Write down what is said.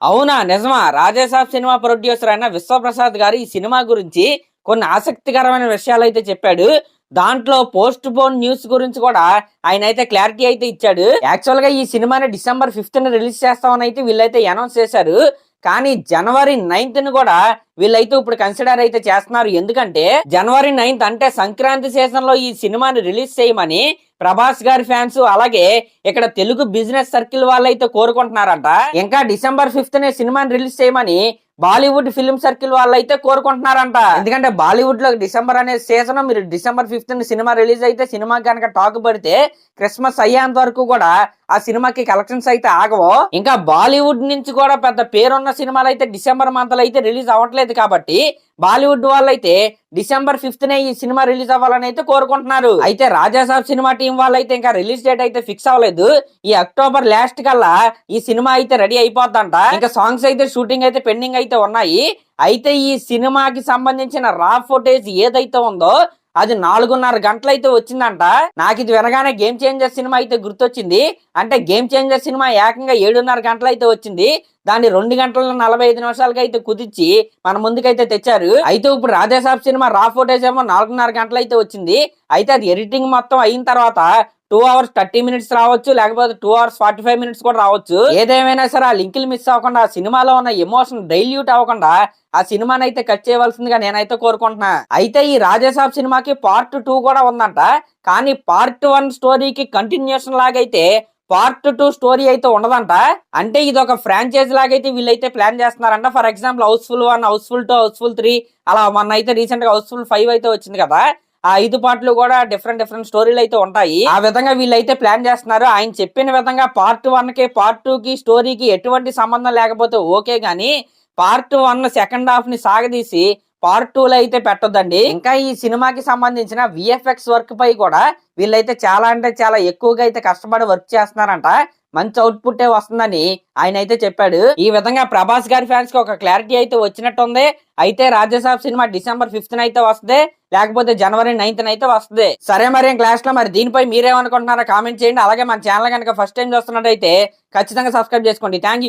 అవునా నిజమా? Raja Saab cinema producer అయిన విశ్వప్రసాద్ గారు ఈ సినిమా గురించి కొన్ని ఆసక్తికరమైన విషయాలు అయితే చెప్పాడు. దాంట్లో పోస్ట్ పోన్ న్యూస్ గురించి కూడా ఆయన అయితే క్లారిటీ అయితే ఇచ్చాడు. యాక్చువల్ గా ఈ సినిమాని డిసెంబర్ 5th రిలీజ్ చేస్తామని అయితే వీళ్ళైతే అనౌన్స్ చేశారు. కానీ జనవరి 9th కూడా వీళ్ళైతే ఇప్పుడు కన్సిడర్ అయితే చేస్తున్నారు. ఎందుకంటే జనవరి 9th అంటే సంక్రాంతి సీజన్ లో ఈ సినిమాని రిలీజ్ చేయమని ప్రభాస్ గారి ఫ్యాన్స్ అలాగే ఇక్కడ తెలుగు బిజినెస్ సర్కిల్ వాళ్ళైతే కోరుకుంటున్నారంట. ఇంకా డిసెంబర్ 5th సినిమాని రిలీజ్ చేయమని బాలీవుడ్ ఫిల్మ్ సర్కిల్ వాళ్ళైతే కోరుకుంటున్నారంట. ఎందుకంటే బాలీవుడ్ లో డిసెంబర్ అనే సీజన్, మీరు డిసెంబర్ 5th సినిమా రిలీజ్ అయితే సినిమా కనుక టాక్ పడితే క్రిస్మస్ అయ్యేంత వరకు కూడా ఆ సినిమాకి కలెక్షన్స్ అయితే ఆగవు. ఇంకా బాలీవుడ్ నుంచి కూడా పెద్ద పేరున్న సినిమాలు అయితే డిసెంబర్ మంత్ లో అయితే రిలీజ్ అవ్వట్లేదు. కాబట్టి బాలీవుడ్ వాళ్ళైతే డిసెంబర్ 5th ఈ సినిమా రిలీజ్ అవ్వాలని అయితే కోరుకుంటున్నారు. అయితే రాజాసాబ్ సినిమా టీం వాళ్ళైతే ఇంకా రిలీజ్ డేట్ అయితే ఫిక్స్ అవ్వలేదు. ఈ అక్టోబర్ లాస్ట్ కల్లా ఈ సినిమా అయితే రెడీ అయిపోద్దంట. ఇంకా సాంగ్స్ అయితే షూటింగ్ అయితే పెండింగ్ అయితే ఉన్నాయి. అయితే ఈ సినిమాకి సంబంధించిన రా ఫుటేజ్ ఏదైతే ఉందో అది 4.5 గంటలు అయితే వచ్చిందంట. నాకు ఇది వినగానే గేమ్ చేంజర్ సినిమా అయితే గుర్తొచ్చింది. అంటే గేమ్ చేంజర్ సినిమా ఏకంగా 7.5 గంటలు అయితే వచ్చింది. దాన్ని 2 గంటల 45 నిమిషాలకి అయితే కుదిర్చి మన ముందుకైతే తెచ్చారు. అయితే ఇప్పుడు రాజాసాబ్ సినిమా రా ఫుటేజ్ ఏమో 4.5 గంటలు అయితే వచ్చింది. అయితే అది ఎడిటింగ్ మొత్తం అయిన తర్వాత 2 hours 30 minutes రావచ్చు, లేకపోతే 2 hours 45 minutes కూడా రావచ్చు. ఏదేమైనా సరే ఆ లింకులు మిస్ అవ్వకుండా, ఆ సినిమాలో ఉన్న ఎమోషన్ డైల్యూట్ అవ్వకుండా ఆ సినిమాని అయితే కట్ చేయవలసిందిగా నేనైతే కోరుకుంటున్నా. అయితే ఈ రాజాసాబ్ సినిమాకి పార్ట్ 2 కూడా ఉందంట. కానీ పార్ట్ 1 స్టోరీకి కంటిన్యూషన్ లాగైతే పార్ట్ 2 స్టోరీ అయితే ఉండదంట. అంటే ఇది ఒక ఫ్రాంచైజ్ లాగైతే వీళ్ళైతే ప్లాన్ చేస్తున్నారంట. For example Housefull 1, Housefull 2, Housefull 3 అలా మొన్న అయితే రీసెంట్ గా హౌస్ఫుల్ 5 అయితే వచ్చింది కదా. ఆ 5 పార్ట్లు కూడా డిఫరెంట్ స్టోరీలు అయితే ఉంటాయి. ఆ విధంగా వీళ్ళైతే ప్లాన్ చేస్తున్నారు. ఆయన చెప్పిన విధంగా పార్ట్ 1 కి పార్ట్ 2 కి స్టోరీకి ఎటువంటి సంబంధం లేకపోతే ఓకే, గానీ పార్ట్ 1 సెకండ్ హాఫ్ ని సాగదీసి పార్ట్ 2 లో అయితే పెట్టొద్దండి. ఇంకా ఈ సినిమాకి సంబంధించిన విఎఫ్ఎక్స్ వర్క్ పై కూడా వీళ్ళైతే చాలా అంటే చాలా ఎక్కువగా అయితే కష్టపడి వర్క్ చేస్తున్నారంట. మంచి అవుట్పుట్ వస్తుందని ఆయన అయితే చెప్పాడు. ఈ విధంగా ప్రభాస్ గారి ఫ్యాన్స్ కి ఒక క్లారిటీ అయితే వచ్చినట్టుంది. అయితే రాజాసాబ్ సినిమా డిసెంబర్ 5th అయితే వస్తుంది, లేకపోతే జనవరి 9th అయితే వస్తుంది. సరే మరి క్లాస్ లో మరి దీనిపై మీరేమనుకుంటున్నారో కామెంట్ చేయండి. అలాగే మన ఛానల్ కనుక ఫస్ట్ టైం చూస్తున్నట్టయితే ఖచ్చితంగా సబ్స్క్రైబ్ చేసుకోండి. Thank you.